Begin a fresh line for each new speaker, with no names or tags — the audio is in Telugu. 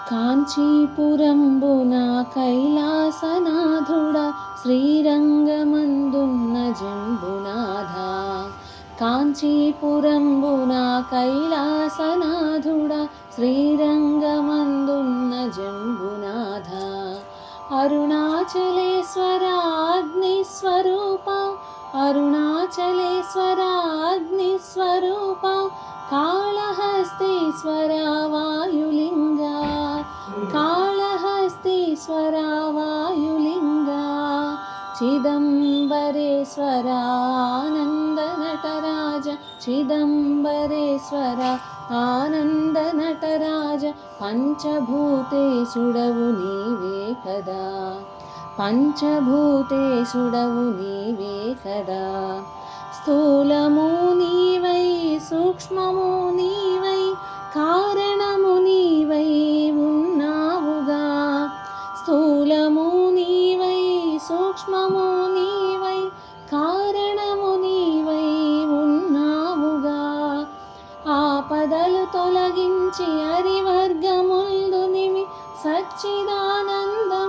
కాంచీపురంబున కైలాసనాథుడా శ్రీరంగమందున్న జంబునాథ. కాంచీపురంబున కైలాసనాథుడా శ్రీరంగమందున్న జంబునాథ. అరుణాచలేశ్వర అగ్నిస్వరూప, అరుణాచలేశ్వర అగ్నిస్వరూప, కాళహస్తీశ్వర వాయులింగ, కాళహస్తీశ్వర వాయులింగ. చిదంబరేశ్వర ఆనంద నటరాజ, చిదంబరేశ్వర ఆనంద నటరాజ. పంచభూతేశుడవు నీవే కదా, పంచభూతేశుడవు నీవే కదా. స్థూలము నీవై సూక్ష్మము నీవై కారణము నీవై ఉన్నావుగా. స్థూలము నీవై సూక్ష్మము నీవై కారణము నీవై ఉన్నావుగా. ఆపదలు తొలగించి హరివర్గముల్దునివి సచ్చిదానందం